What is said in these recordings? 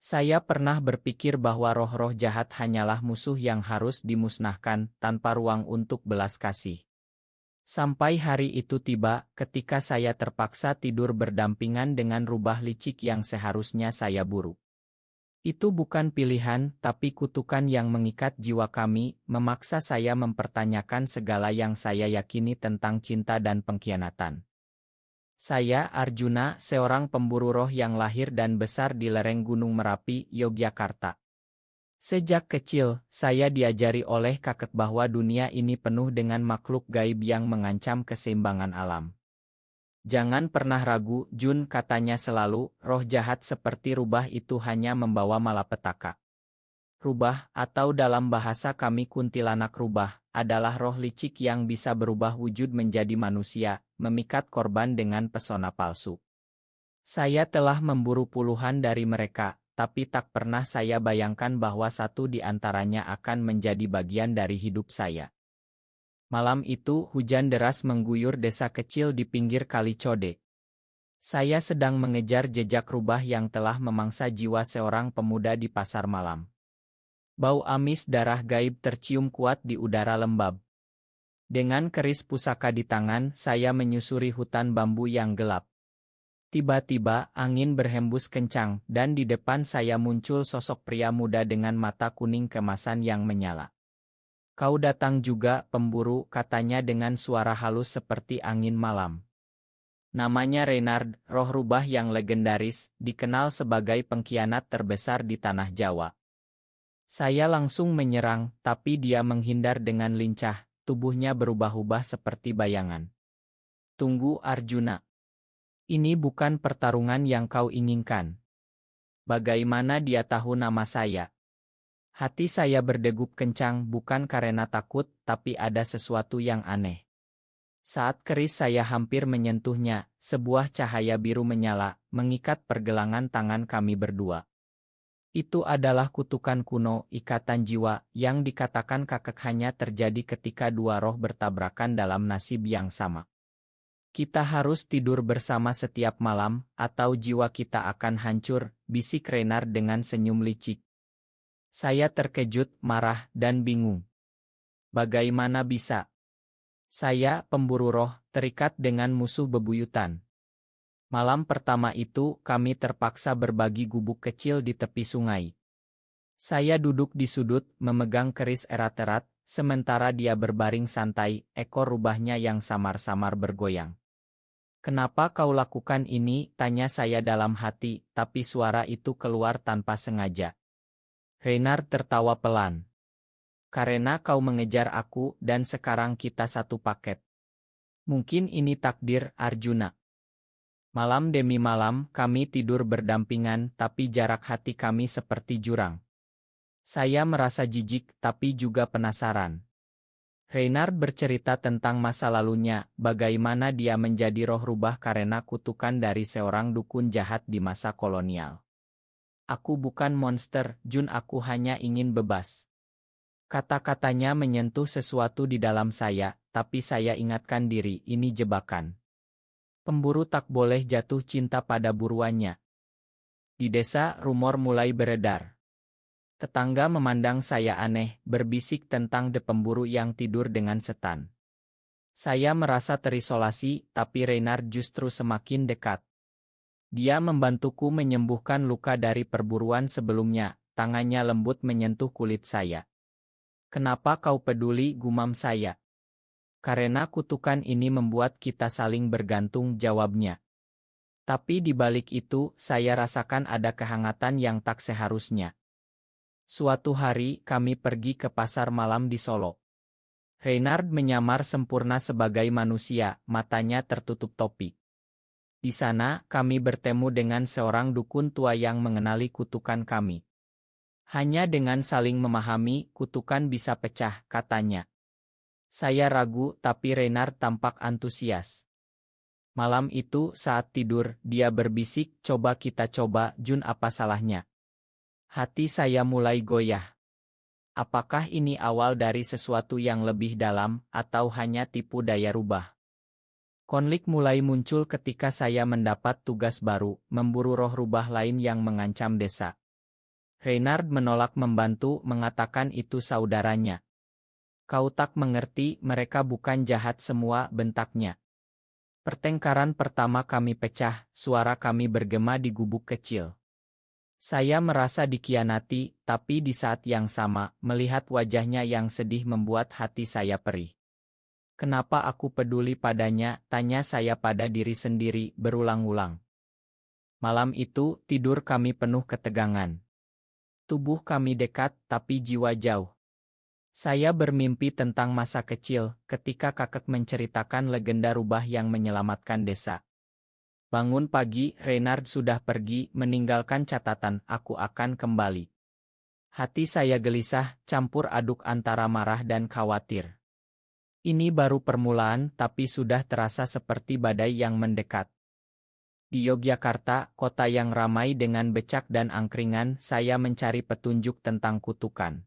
Saya pernah berpikir bahwa roh-roh jahat hanyalah musuh yang harus dimusnahkan tanpa ruang untuk belas kasih. Sampai hari itu tiba ketika saya terpaksa tidur berdampingan dengan rubah licik yang seharusnya saya buru. Itu bukan pilihan, tapi kutukan yang mengikat jiwa kami, memaksa saya mempertanyakan segala yang saya yakini tentang cinta dan pengkhianatan. Saya, Arjuna, seorang pemburu roh yang lahir dan besar di lereng Gunung Merapi, Yogyakarta. Sejak kecil, saya diajari oleh kakek bahwa dunia ini penuh dengan makhluk gaib yang mengancam keseimbangan alam. Jangan pernah ragu, Jun, katanya selalu, roh jahat seperti rubah itu hanya membawa malapetaka. Rubah, atau dalam bahasa kami kuntilanak rubah, adalah roh licik yang bisa berubah wujud menjadi manusia, memikat korban dengan pesona palsu. Saya telah memburu puluhan dari mereka, tapi tak pernah saya bayangkan bahwa satu di antaranya akan menjadi bagian dari hidup saya. Malam itu, hujan deras mengguyur desa kecil di pinggir Kali Code. Saya sedang mengejar jejak rubah yang telah memangsa jiwa seorang pemuda di pasar malam. Bau amis darah gaib tercium kuat di udara lembab. Dengan keris pusaka di tangan, saya menyusuri hutan bambu yang gelap. Tiba-tiba, angin berhembus kencang, dan di depan saya muncul sosok pria muda dengan mata kuning kemasan yang menyala. "Kau datang juga, pemburu," katanya dengan suara halus seperti angin malam. Namanya Reynard, roh rubah yang legendaris, dikenal sebagai pengkhianat terbesar di tanah Jawa. Saya langsung menyerang, tapi dia menghindar dengan lincah, tubuhnya berubah-ubah seperti bayangan. "Tunggu, Arjuna. Ini bukan pertarungan yang kau inginkan." "Bagaimana dia tahu nama saya?" Hati saya berdegup kencang, bukan karena takut, tapi ada sesuatu yang aneh. Saat keris saya hampir menyentuhnya, sebuah cahaya biru menyala, mengikat pergelangan tangan kami berdua. Itu adalah kutukan kuno, ikatan jiwa, yang dikatakan kakek hanya terjadi ketika dua roh bertabrakan dalam nasib yang sama. "Kita harus tidur bersama setiap malam, atau jiwa kita akan hancur," bisik Reynard dengan senyum licik. Saya terkejut, marah, dan bingung. Bagaimana bisa? Saya, pemburu roh, terikat dengan musuh bebuyutan. Malam pertama itu, kami terpaksa berbagi gubuk kecil di tepi sungai. Saya duduk di sudut, memegang keris erat-erat, sementara dia berbaring santai, ekor rubahnya yang samar-samar bergoyang. "Kenapa kau lakukan ini?" tanya saya dalam hati, tapi suara itu keluar tanpa sengaja. Reynard tertawa pelan. "Karena kau mengejar aku, dan sekarang kita satu paket. Mungkin ini takdir, Arjuna." Malam demi malam, kami tidur berdampingan, tapi jarak hati kami seperti jurang. Saya merasa jijik, tapi juga penasaran. Reynard bercerita tentang masa lalunya, bagaimana dia menjadi roh rubah karena kutukan dari seorang dukun jahat di masa kolonial. "Aku bukan monster, Jun, aku hanya ingin bebas." Kata-katanya menyentuh sesuatu di dalam saya, tapi saya ingatkan diri, ini jebakan. Pemburu tak boleh jatuh cinta pada buruannya. Di desa, rumor mulai beredar. Tetangga memandang saya aneh, berbisik tentang pemburu yang tidur dengan setan. Saya merasa terisolasi, tapi Reynard justru semakin dekat. Dia membantuku menyembuhkan luka dari perburuan sebelumnya, tangannya lembut menyentuh kulit saya. "Kenapa kau peduli?" gumam saya. "Karena kutukan ini membuat kita saling bergantung," jawabnya. Tapi di balik itu, saya rasakan ada kehangatan yang tak seharusnya. Suatu hari, kami pergi ke pasar malam di Solo. Reynard menyamar sempurna sebagai manusia, matanya tertutup topi. Di sana, kami bertemu dengan seorang dukun tua yang mengenali kutukan kami. "Hanya dengan saling memahami, kutukan bisa pecah," katanya. Saya ragu, tapi Reynard tampak antusias. Malam itu, saat tidur, dia berbisik, "Coba kita coba, Jun, apa salahnya?" Hati saya mulai goyah. Apakah ini awal dari sesuatu yang lebih dalam, atau hanya tipu daya rubah? Konflik mulai muncul ketika saya mendapat tugas baru, memburu roh rubah lain yang mengancam desa. Reynard menolak membantu, mengatakan itu saudaranya. Kau tak mengerti, mereka bukan jahat semua, bentaknya. Pertengkaran pertama kami pecah, suara kami bergema di gubuk kecil. Saya merasa dikhianati, tapi di saat yang sama, melihat wajahnya yang sedih membuat hati saya perih. Kenapa aku peduli padanya, tanya saya pada diri sendiri, berulang-ulang. Malam itu, tidur kami penuh ketegangan. Tubuh kami dekat, tapi jiwa jauh. Saya bermimpi tentang masa kecil, ketika kakek menceritakan legenda rubah yang menyelamatkan desa. Bangun pagi, Reynard sudah pergi, meninggalkan catatan, aku akan kembali. Hati saya gelisah, campur aduk antara marah dan khawatir. Ini baru permulaan, tapi sudah terasa seperti badai yang mendekat. Di Yogyakarta, kota yang ramai dengan becak dan angkringan, saya mencari petunjuk tentang kutukan.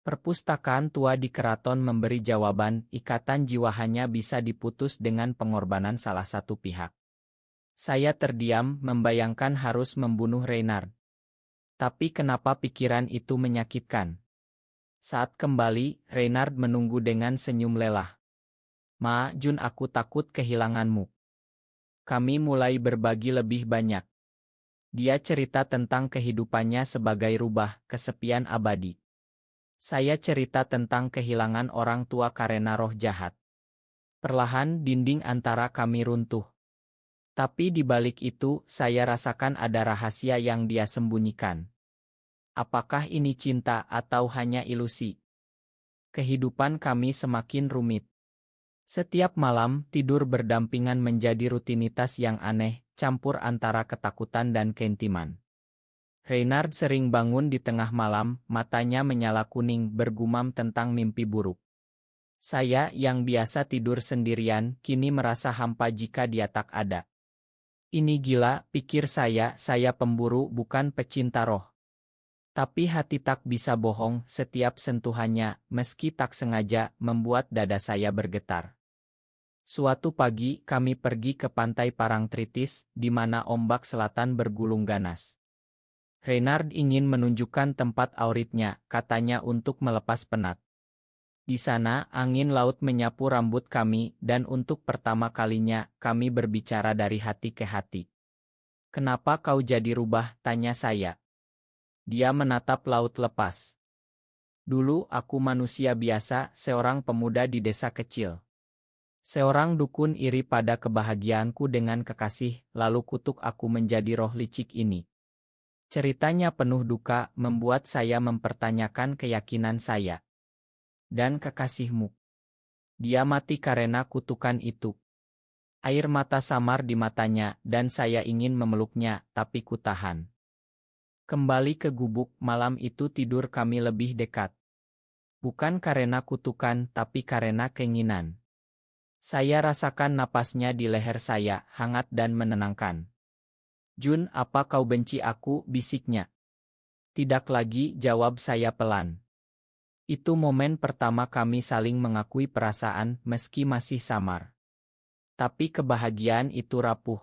Perpustakaan tua di keraton memberi jawaban, ikatan jiwa hanya bisa diputus dengan pengorbanan salah satu pihak. Saya terdiam, membayangkan harus membunuh Reynard. Tapi kenapa pikiran itu menyakitkan? Saat kembali, Reynard menunggu dengan senyum lelah. Ma, Jun, aku takut kehilanganmu. Kami mulai berbagi lebih banyak. Dia cerita tentang kehidupannya sebagai rubah, kesepian abadi. Saya cerita tentang kehilangan orang tua karena roh jahat. Perlahan dinding antara kami runtuh. Tapi di balik itu, saya rasakan ada rahasia yang dia sembunyikan. Apakah ini cinta atau hanya ilusi? Kehidupan kami semakin rumit. Setiap malam, tidur berdampingan menjadi rutinitas yang aneh, campur antara ketakutan dan keintiman. Reynard sering bangun di tengah malam, matanya menyala kuning, bergumam tentang mimpi buruk. Saya, yang biasa tidur sendirian, kini merasa hampa jika dia tak ada. Ini gila, pikir saya pemburu bukan pecinta roh. Tapi hati tak bisa bohong, setiap sentuhannya, meski tak sengaja, membuat dada saya bergetar. Suatu pagi, kami pergi ke pantai Parangtritis, di mana ombak selatan bergulung ganas. Reynard ingin menunjukkan tempat auritnya, katanya untuk melepas penat. Di sana, angin laut menyapu rambut kami, dan untuk pertama kalinya, kami berbicara dari hati ke hati. Kenapa kau jadi rubah? Tanya saya. Dia menatap laut lepas. Dulu aku manusia biasa, seorang pemuda di desa kecil. Seorang dukun iri pada kebahagiaanku dengan kekasih, lalu kutuk aku menjadi roh licik ini. Ceritanya penuh duka, membuat saya mempertanyakan keyakinan saya. Dan kekasihmu. Dia mati karena kutukan itu. Air mata samar di matanya, dan saya ingin memeluknya, tapi kutahan. Kembali ke gubuk, malam itu tidur kami lebih dekat. Bukan karena kutukan, tapi karena keinginan. Saya rasakan napasnya di leher saya, hangat dan menenangkan. Jun, apa kau benci aku? Bisiknya. Tidak lagi, jawab saya pelan. Itu momen pertama kami saling mengakui perasaan, meski masih samar. Tapi kebahagiaan itu rapuh.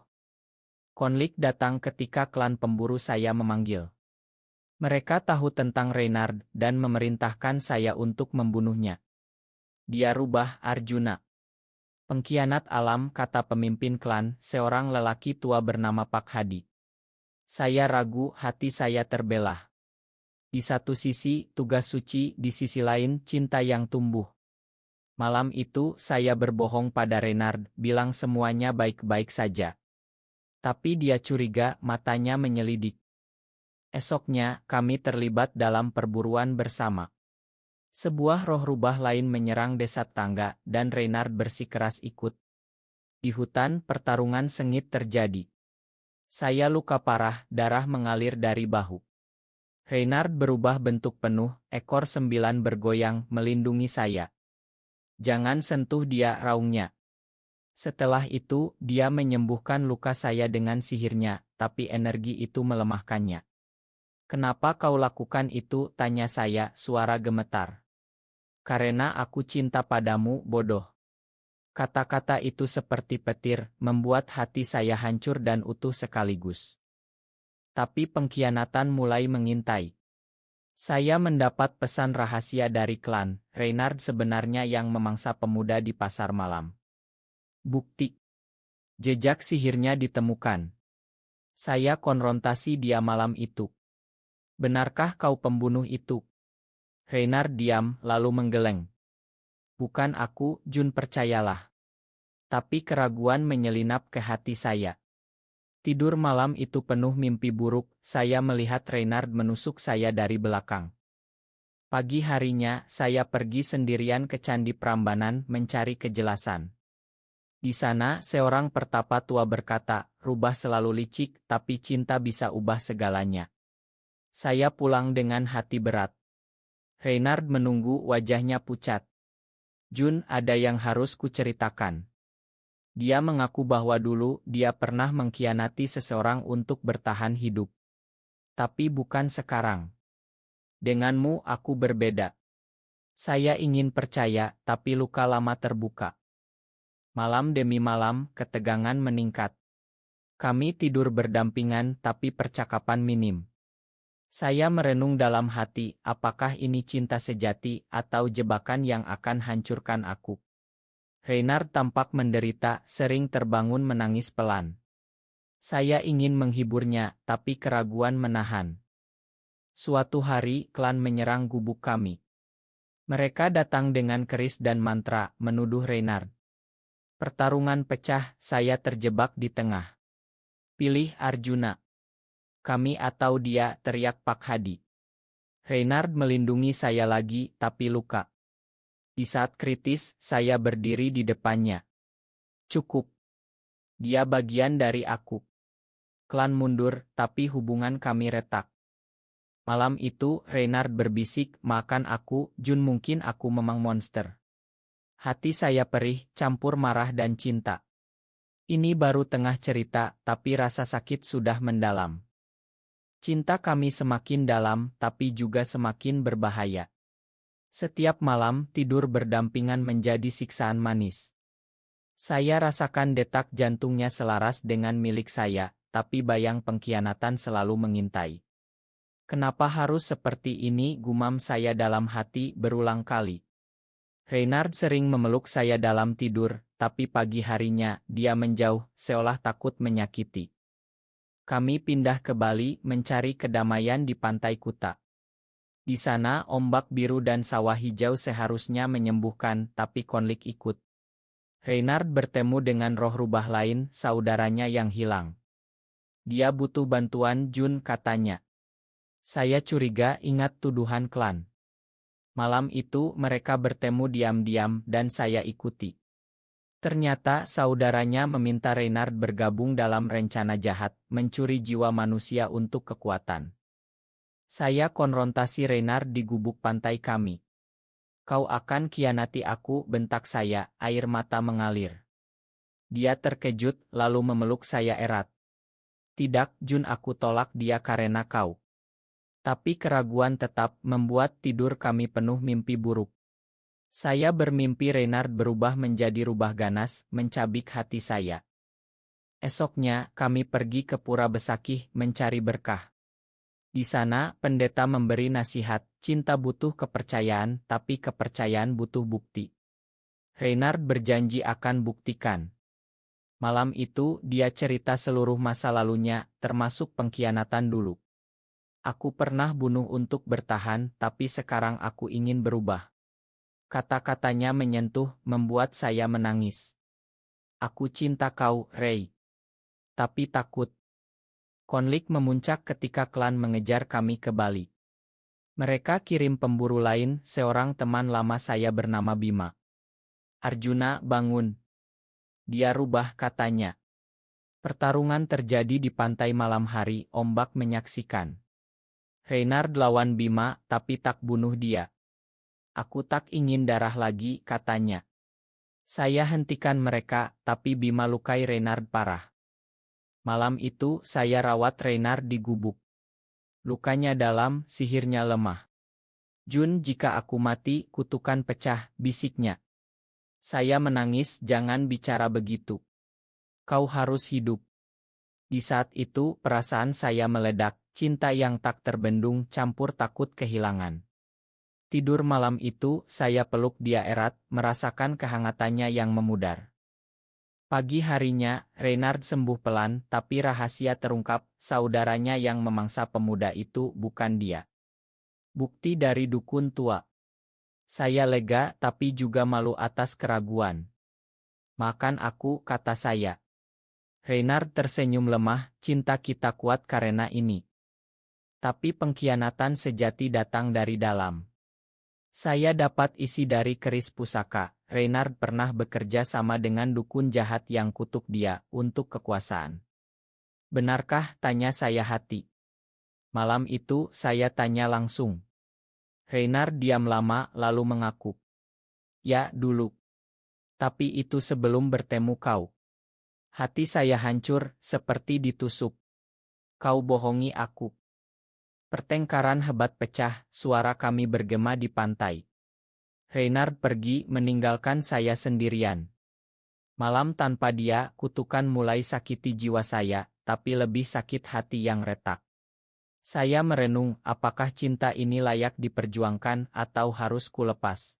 Konflik datang ketika klan pemburu saya memanggil. Mereka tahu tentang Reynard, dan memerintahkan saya untuk membunuhnya. Dia rubah, Arjuna. Pengkhianat alam, kata pemimpin klan, seorang lelaki tua bernama Pak Hadi. Saya ragu, hati saya terbelah. Di satu sisi, tugas suci, di sisi lain, cinta yang tumbuh. Malam itu, saya berbohong pada Reynard, bilang semuanya baik-baik saja. Tapi dia curiga, matanya menyelidik. Esoknya, kami terlibat dalam perburuan bersama. Sebuah roh rubah lain menyerang desa tangga, dan Reynard bersikeras ikut. Di hutan, pertarungan sengit terjadi. Saya luka parah, darah mengalir dari bahu. Reynard berubah bentuk penuh, ekor 9 bergoyang, melindungi saya. Jangan sentuh dia, raungnya. Setelah itu, dia menyembuhkan luka saya dengan sihirnya, tapi energi itu melemahkannya. Kenapa kau lakukan itu? Tanya saya, suara gemetar. Karena aku cinta padamu, bodoh. Kata-kata itu seperti petir, membuat hati saya hancur dan utuh sekaligus. Tapi pengkhianatan mulai mengintai. Saya mendapat pesan rahasia dari klan Reynard sebenarnya yang memangsa pemuda di pasar malam. Bukti. Jejak sihirnya ditemukan. Saya konfrontasi dia malam itu. Benarkah kau pembunuh itu? Reynard diam lalu menggeleng. Bukan aku, Jun, percayalah. Tapi keraguan menyelinap ke hati saya. Tidur malam itu penuh mimpi buruk, saya melihat Reynard menusuk saya dari belakang. Pagi harinya, saya pergi sendirian ke Candi Prambanan mencari kejelasan. Di sana, seorang pertapa tua berkata, rubah selalu licik, tapi cinta bisa ubah segalanya. Saya pulang dengan hati berat. Reynard menunggu, wajahnya pucat. Jun, ada yang harus kuceritakan. Dia mengaku bahwa dulu dia pernah mengkhianati seseorang untuk bertahan hidup. Tapi bukan sekarang. Denganmu aku berbeda. Saya ingin percaya, tapi luka lama terbuka. Malam demi malam, ketegangan meningkat. Kami tidur berdampingan, tapi percakapan minim. Saya merenung dalam hati, apakah ini cinta sejati atau jebakan yang akan hancurkan aku. Reynard tampak menderita, sering terbangun menangis pelan. Saya ingin menghiburnya, tapi keraguan menahan. Suatu hari, klan menyerang gubuk kami. Mereka datang dengan keris dan mantra, menuduh Reynard. Pertarungan pecah, saya terjebak di tengah. Pilih Arjuna. Kami atau dia, teriak Pak Hadi. Reynard melindungi saya lagi, tapi luka. Di saat kritis, saya berdiri di depannya. Cukup. Dia bagian dari aku. Klan mundur, tapi hubungan kami retak. Malam itu, Reynard berbisik, makan aku, Jun, mungkin aku memang monster. Hati saya perih, campur marah dan cinta. Ini baru tengah cerita, tapi rasa sakit sudah mendalam. Cinta kami semakin dalam, tapi juga semakin berbahaya. Setiap malam, tidur berdampingan menjadi siksaan manis. Saya rasakan detak jantungnya selaras dengan milik saya, tapi bayang pengkhianatan selalu mengintai. Kenapa harus seperti ini, gumam saya dalam hati berulang kali. Reynard sering memeluk saya dalam tidur, tapi pagi harinya, dia menjauh, seolah takut menyakiti. Kami pindah ke Bali mencari kedamaian di Pantai Kuta. Di sana, ombak biru dan sawah hijau seharusnya menyembuhkan, tapi konflik ikut. Reynard bertemu dengan roh rubah lain, saudaranya yang hilang. Dia butuh bantuan, Jun, katanya. Saya curiga, ingat tuduhan klan. Malam itu, mereka bertemu diam-diam, dan saya ikuti. Ternyata, saudaranya meminta Reynard bergabung dalam rencana jahat, mencuri jiwa manusia untuk kekuatan. Saya konfrontasi Reynard di gubuk pantai kami. Kau akan kianati aku, bentak saya, air mata mengalir. Dia terkejut, lalu memeluk saya erat. Tidak, Jun, aku tolak dia karena kau. Tapi keraguan tetap membuat tidur kami penuh mimpi buruk. Saya bermimpi Reynard berubah menjadi rubah ganas, mencabik hati saya. Esoknya, kami pergi ke Pura Besakih mencari berkah. Di sana, pendeta memberi nasihat, cinta butuh kepercayaan, tapi kepercayaan butuh bukti. Reynard berjanji akan buktikan. Malam itu, dia cerita seluruh masa lalunya, termasuk pengkhianatan dulu. Aku pernah bunuh untuk bertahan, tapi sekarang aku ingin berubah. Kata-katanya menyentuh, membuat saya menangis. Aku cinta kau, Rey. Tapi takut. Konflik memuncak ketika klan mengejar kami ke Bali. Mereka kirim pemburu lain, seorang teman lama saya bernama Bima. Arjuna, bangun. Dia rubah, katanya. Pertarungan terjadi di pantai malam hari, ombak menyaksikan. Reynard lawan Bima, tapi tak bunuh dia. Aku tak ingin darah lagi, katanya. Saya hentikan mereka, tapi Bima lukai Reynard parah. Malam itu, saya rawat Reynard di gubuk. Lukanya dalam, sihirnya lemah. Jun, jika aku mati, kutukan pecah, bisiknya. Saya menangis, jangan bicara begitu. Kau harus hidup. Di saat itu, perasaan saya meledak, cinta yang tak terbendung campur takut kehilangan. Tidur malam itu, saya peluk dia erat, merasakan kehangatannya yang memudar. Pagi harinya, Reynard sembuh pelan, tapi rahasia terungkap, saudaranya yang memangsa pemuda itu bukan dia. Bukti dari dukun tua. Saya lega tapi juga malu atas keraguan. Makan aku, kata saya. Reynard tersenyum lemah, cinta kita kuat karena ini. Tapi pengkhianatan sejati datang dari dalam. Saya dapat isi dari keris pusaka. Reynard pernah bekerja sama dengan dukun jahat yang kutuk dia untuk kekuasaan. Benarkah? Tanya saya hati. Malam itu saya tanya langsung. Reynard diam lama lalu mengaku. Ya, dulu. Tapi itu sebelum bertemu kau. Hati saya hancur, seperti ditusuk. Kau bohongi aku. Pertengkaran hebat pecah, suara kami bergema di pantai. Reynard pergi meninggalkan saya sendirian. Malam tanpa dia, kutukan mulai sakiti jiwa saya, tapi lebih sakit hati yang retak. Saya merenung, apakah cinta ini layak diperjuangkan atau harus kulepas.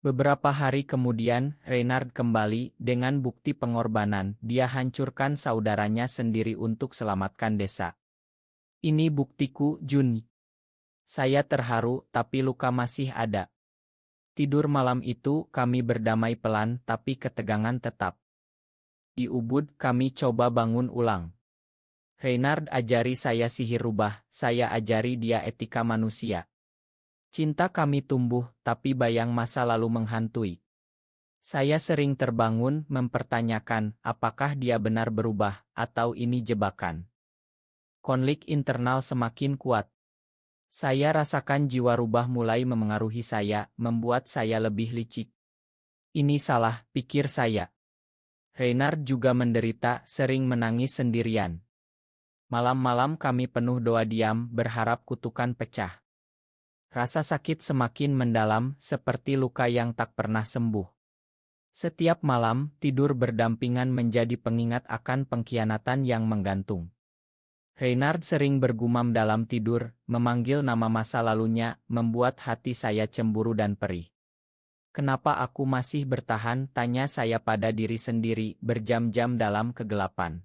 Beberapa hari kemudian, Reynard kembali dengan bukti pengorbanan. Dia hancurkan saudaranya sendiri untuk selamatkan desa. Ini buktiku, Jun. Saya terharu, tapi luka masih ada. Tidur malam itu kami berdamai pelan, tapi ketegangan tetap. Di Ubud kami coba bangun ulang. Reynard ajari saya sihir rubah, saya ajari dia etika manusia. Cinta kami tumbuh, tapi bayang masa lalu menghantui. Saya sering terbangun mempertanyakan apakah dia benar berubah, atau ini jebakan. Konflik internal semakin kuat. Saya rasakan jiwa rubah mulai memengaruhi saya, membuat saya lebih licik. Ini salah, pikir saya. Reynard juga menderita, sering menangis sendirian. Malam-malam kami penuh doa diam, berharap kutukan pecah. Rasa sakit semakin mendalam, seperti luka yang tak pernah sembuh. Setiap malam, tidur berdampingan menjadi pengingat akan pengkhianatan yang menggantung. Reynard sering bergumam dalam tidur, memanggil nama masa lalunya, membuat hati saya cemburu dan perih. Kenapa aku masih bertahan? Tanya saya pada diri sendiri, berjam-jam dalam kegelapan.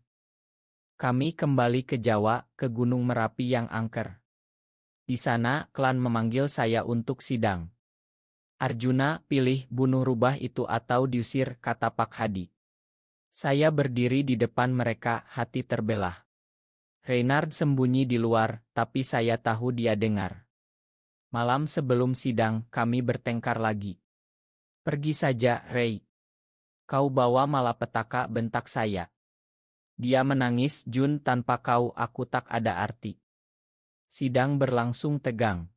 Kami kembali ke Jawa, ke Gunung Merapi yang angker. Di sana, klan memanggil saya untuk sidang. Arjuna, pilih bunuh rubah itu atau diusir, kata Pak Hadi. Saya berdiri di depan mereka, hati terbelah. Reynard sembunyi di luar, tapi saya tahu dia dengar. Malam sebelum sidang, kami bertengkar lagi. Pergi saja, Ray. Kau bawa malapetaka, bentak saya. Dia menangis, Jun, tanpa kau aku tak ada arti. Sidang berlangsung tegang.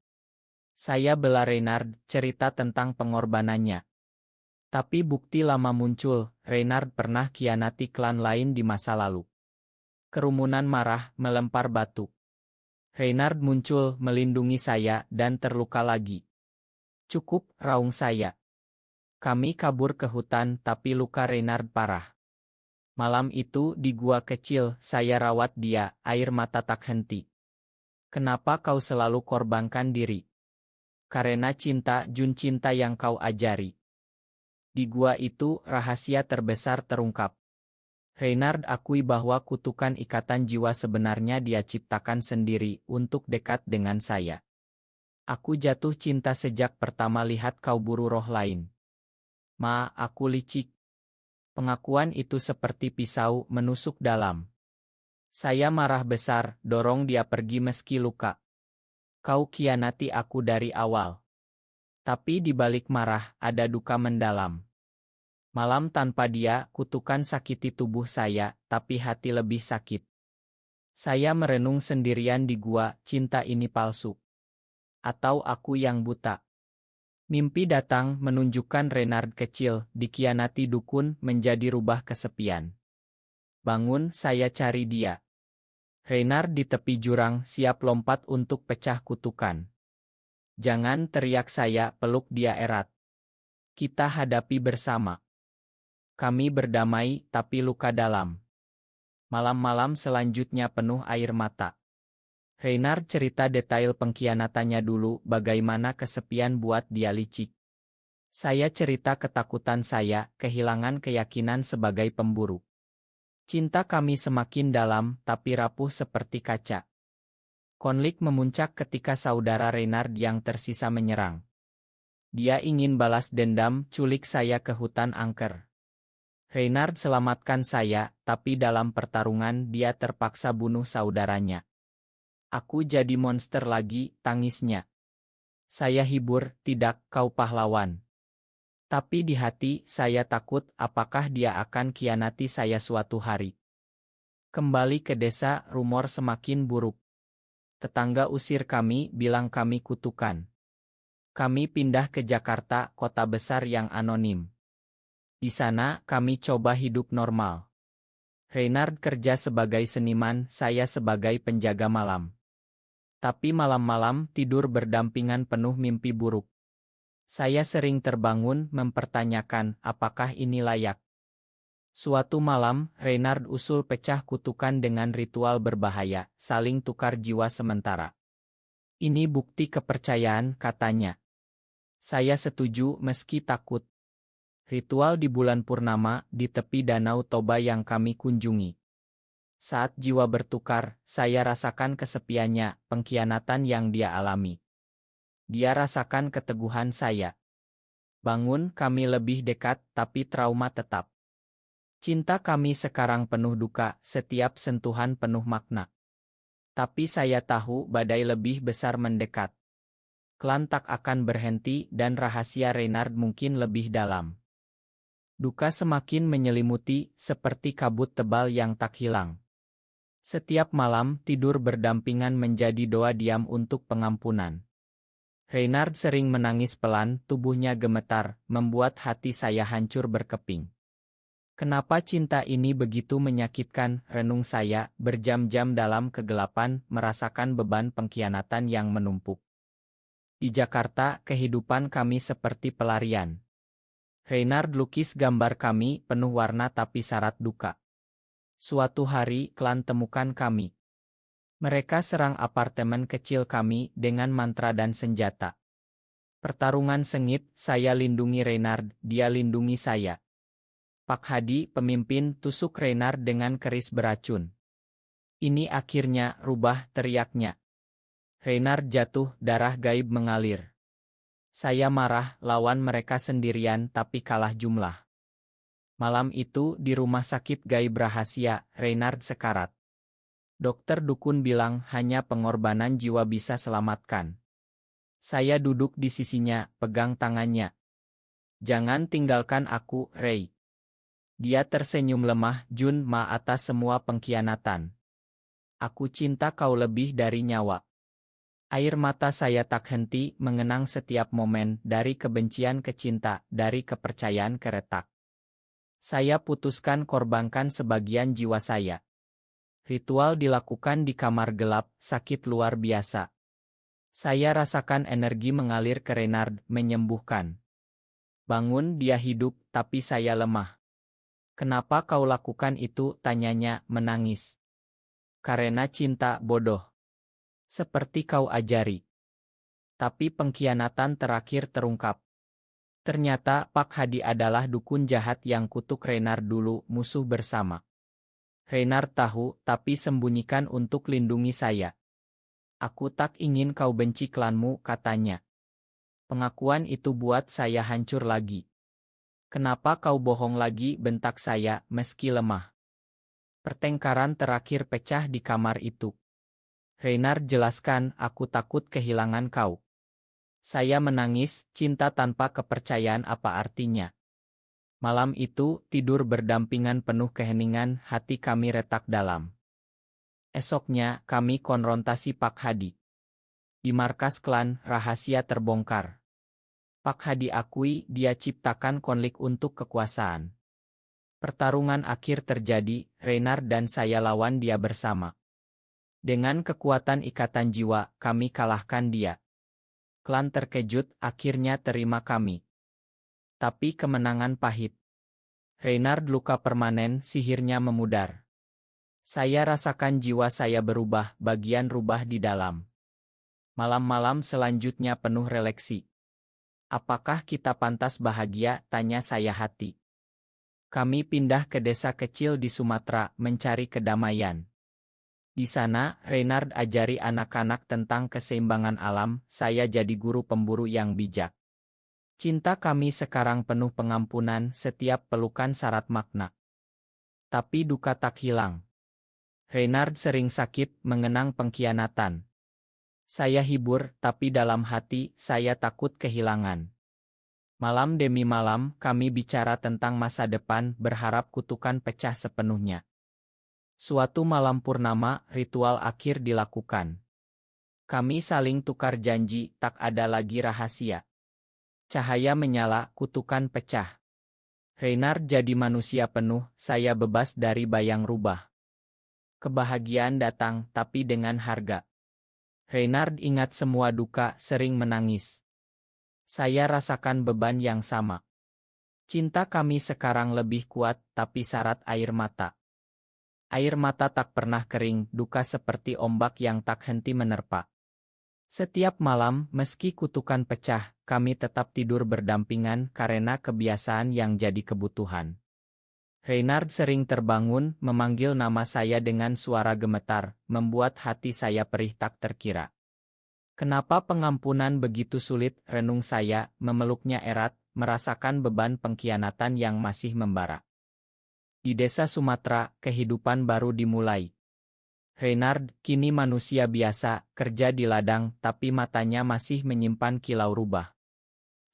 Saya bela Reynard, cerita tentang pengorbanannya. Tapi bukti lama muncul, Reynard pernah khianati klan lain di masa lalu. Kerumunan marah, melempar batu. Reynard muncul, melindungi saya, dan terluka lagi. Cukup, raung saya. Kami kabur ke hutan, tapi luka Reynard parah. Malam itu, di gua kecil, saya rawat dia, air mata tak henti. Kenapa kau selalu korbankan diri? Karena cinta, Jun, cinta yang kau ajari. Di gua itu, rahasia terbesar terungkap. Reynard akui bahwa kutukan ikatan jiwa sebenarnya dia ciptakan sendiri untuk dekat dengan saya. Aku jatuh cinta sejak pertama lihat kau buru roh lain. Ma, aku licik. Pengakuan itu seperti pisau menusuk dalam. Saya marah besar, dorong dia pergi meski luka. Kau khianati aku dari awal. Tapi di balik marah, ada duka mendalam. Malam tanpa dia, kutukan sakiti tubuh saya, tapi hati lebih sakit. Saya merenung sendirian di gua, cinta ini palsu. Atau aku yang buta. Mimpi datang menunjukkan Reynard kecil, dikhianati dukun, menjadi rubah kesepian. Bangun, saya cari dia. Reynard di tepi jurang, siap lompat untuk pecah kutukan. Jangan, teriak saya, peluk dia erat. Kita hadapi bersama. Kami berdamai, tapi luka dalam. Malam-malam selanjutnya penuh air mata. Reynard cerita detail pengkhianatannya dulu, bagaimana kesepian buat dia licik. Saya cerita ketakutan saya, kehilangan keyakinan sebagai pemburu. Cinta kami semakin dalam, tapi rapuh seperti kaca. Konflik memuncak ketika saudara Reynard yang tersisa menyerang. Dia ingin balas dendam, culik saya ke hutan angker. Reynard selamatkan saya, tapi dalam pertarungan dia terpaksa bunuh saudaranya. Aku jadi monster lagi, tangisnya. Saya hibur, tidak, kau pahlawan. Tapi di hati, saya takut apakah dia akan khianati saya suatu hari. Kembali ke desa, rumor semakin buruk. Tetangga usir kami, bilang kami kutukan. Kami pindah ke Jakarta, kota besar yang anonim. Di sana, kami coba hidup normal. Reynard kerja sebagai seniman, saya sebagai penjaga malam. Tapi malam-malam tidur berdampingan penuh mimpi buruk. Saya sering terbangun mempertanyakan apakah ini layak. Suatu malam, Reynard usul pecah kutukan dengan ritual berbahaya, saling tukar jiwa sementara. Ini bukti kepercayaan, katanya. Saya setuju meski takut. Ritual di bulan purnama, di tepi Danau Toba yang kami kunjungi. Saat jiwa bertukar, saya rasakan kesepiannya, pengkhianatan yang dia alami. Dia rasakan keteguhan saya. Bangun, kami lebih dekat, tapi trauma tetap. Cinta kami sekarang penuh duka, setiap sentuhan penuh makna. Tapi saya tahu badai lebih besar mendekat. Klan tak akan berhenti dan rahasia Reynard mungkin lebih dalam. Duka semakin menyelimuti, seperti kabut tebal yang tak hilang. Setiap malam, tidur berdampingan menjadi doa diam untuk pengampunan. Reynard sering menangis pelan, tubuhnya gemetar, membuat hati saya hancur berkeping. Kenapa cinta ini begitu menyakitkan, renung saya, berjam-jam dalam kegelapan, merasakan beban pengkhianatan yang menumpuk. Di Jakarta, kehidupan kami seperti pelarian. Reynard lukis gambar kami, penuh warna tapi syarat duka. Suatu hari, klan temukan kami. Mereka serang apartemen kecil kami dengan mantra dan senjata. Pertarungan sengit, saya lindungi Reynard, dia lindungi saya. Pak Hadi, pemimpin, tusuk Reynard dengan keris beracun. Ini akhirnya, rubah, teriaknya. Reynard jatuh, darah gaib mengalir. Saya marah, lawan mereka sendirian tapi kalah jumlah. Malam itu, di rumah sakit gaib rahasia, Reynard sekarat. Dokter dukun bilang hanya pengorbanan jiwa bisa selamatkan. Saya duduk di sisinya, pegang tangannya. Jangan tinggalkan aku, Rey. Dia tersenyum lemah, Jun Ma atas semua pengkhianatan. Aku cinta kau lebih dari nyawa. Air mata saya tak henti mengenang setiap momen, dari kebencian ke cinta, dari kepercayaan ke retak. Saya putuskan korbankan sebagian jiwa saya. Ritual dilakukan di kamar gelap, sakit luar biasa. Saya rasakan energi mengalir ke Reynard, menyembuhkan. Bangun, dia hidup, tapi saya lemah. Kenapa kau lakukan itu, tanyanya, menangis. Karena cinta, bodoh. Seperti kau ajari. Tapi pengkhianatan terakhir terungkap. Ternyata Pak Hadi adalah dukun jahat yang kutuk Reynard dulu, musuh bersama. Reynard tahu, tapi sembunyikan untuk lindungi saya. Aku tak ingin kau benci klanmu, katanya. Pengakuan itu buat saya hancur lagi. Kenapa kau bohong lagi, bentak saya, meski lemah. Pertengkaran terakhir pecah di kamar itu. Reynard jelaskan, aku takut kehilangan kau. Saya menangis, cinta tanpa kepercayaan apa artinya. Malam itu, tidur berdampingan penuh keheningan, hati kami retak dalam. Esoknya, kami konfrontasi Pak Hadi. Di markas klan, rahasia terbongkar. Pak Hadi akui dia ciptakan konflik untuk kekuasaan. Pertarungan akhir terjadi, Reynard dan saya lawan dia bersama. Dengan kekuatan ikatan jiwa, kami kalahkan dia. Klan terkejut, akhirnya terima kami. Tapi kemenangan pahit. Reynard luka permanen, sihirnya memudar. Saya rasakan jiwa saya berubah, bagian rubah di dalam. Malam-malam selanjutnya penuh refleksi. Apakah kita pantas bahagia? Tanya saya hati. Kami pindah ke desa kecil di Sumatera, mencari kedamaian. Di sana, Reinhard ajari anak-anak tentang keseimbangan alam, saya jadi guru pemburu yang bijak. Cinta kami sekarang penuh pengampunan, setiap pelukan syarat makna. Tapi duka tak hilang. Reinhard sering sakit, mengenang pengkhianatan. Saya hibur, tapi dalam hati, saya takut kehilangan. Malam demi malam, kami bicara tentang masa depan, berharap kutukan pecah sepenuhnya. Suatu malam purnama, ritual akhir dilakukan. Kami saling tukar janji, tak ada lagi rahasia. Cahaya menyala, kutukan pecah. Reinhard jadi manusia penuh, saya bebas dari bayang rubah. Kebahagiaan datang, tapi dengan harga. Reinhard ingat semua duka, sering menangis. Saya rasakan beban yang sama. Cinta kami sekarang lebih kuat, tapi syarat air mata. Air mata tak pernah kering, duka seperti ombak yang tak henti menerpa. Setiap malam, meski kutukan pecah, kami tetap tidur berdampingan karena kebiasaan yang jadi kebutuhan. Reinhard sering terbangun, memanggil nama saya dengan suara gemetar, membuat hati saya perih tak terkira. Kenapa pengampunan begitu sulit, renung saya, memeluknya erat, merasakan beban pengkhianatan yang masih membara. Di desa Sumatera, kehidupan baru dimulai. Reinhard, kini manusia biasa, kerja di ladang, tapi matanya masih menyimpan kilau rubah.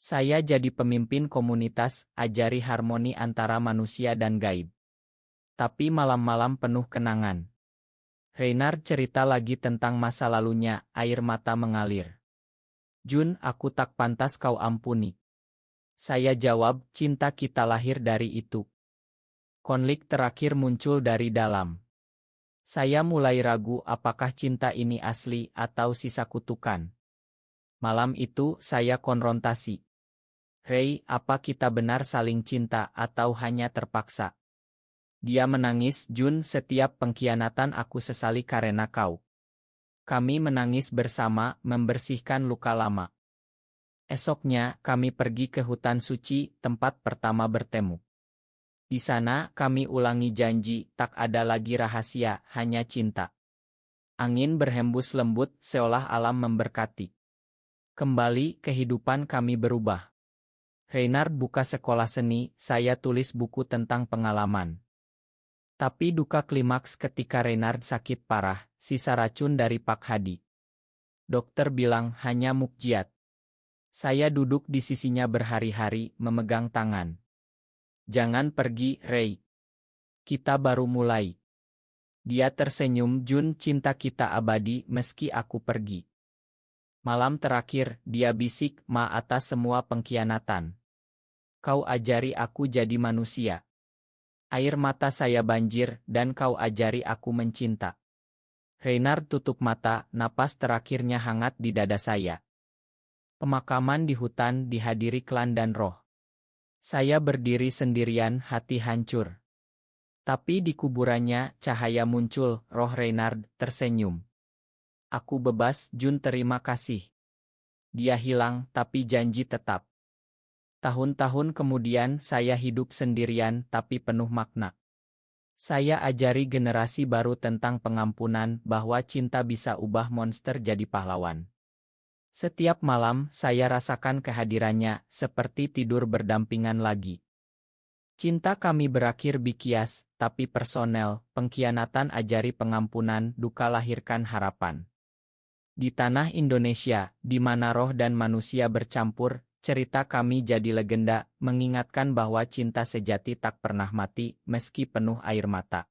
Saya jadi pemimpin komunitas, ajari harmoni antara manusia dan gaib. Tapi malam-malam penuh kenangan. Reinhard cerita lagi tentang masa lalunya, air mata mengalir. Jun, aku tak pantas kau ampuni. Saya jawab, cinta kita lahir dari itu. Konflik terakhir muncul dari dalam. Saya mulai ragu apakah cinta ini asli atau sisa kutukan. Malam itu saya konfrontasi. Rei, apa kita benar saling cinta atau hanya terpaksa? Dia menangis, Jun, setiap pengkhianatan aku sesali karena kau. Kami menangis bersama, membersihkan luka lama. Esoknya, kami pergi ke hutan suci, tempat pertama bertemu. Di sana, kami ulangi janji, tak ada lagi rahasia, hanya cinta. Angin berhembus lembut, seolah alam memberkati. Kembali, kehidupan kami berubah. Reinhard buka sekolah seni, saya tulis buku tentang pengalaman. Tapi duka klimaks ketika Reinhard sakit parah, sisa racun dari Pak Hadi. Dokter bilang hanya mukjizat. Saya duduk di sisinya berhari-hari, memegang tangan. Jangan pergi, Rei. Kita baru mulai. Dia tersenyum, Jun, cinta kita abadi meski aku pergi. Malam terakhir, dia bisik, ma atas semua pengkhianatan. Kau ajari aku jadi manusia. Air mata saya banjir, dan kau ajari aku mencinta. Reinhard tutup mata, napas terakhirnya hangat di dada saya. Pemakaman di hutan dihadiri klan dan roh. Saya berdiri sendirian, hati hancur. Tapi di kuburannya, cahaya muncul, roh Reinhard tersenyum. Aku bebas, Jun, terima kasih. Dia hilang, tapi janji tetap. Tahun-tahun kemudian saya hidup sendirian tapi penuh makna. Saya ajari generasi baru tentang pengampunan, bahwa cinta bisa ubah monster jadi pahlawan. Setiap malam saya rasakan kehadirannya, seperti tidur berdampingan lagi. Cinta kami berakhir bikias, tapi personel, pengkhianatan ajari pengampunan, duka lahirkan harapan. Di tanah Indonesia, di mana roh dan manusia bercampur, cerita kami jadi legenda, mengingatkan bahwa cinta sejati tak pernah mati, meski penuh air mata.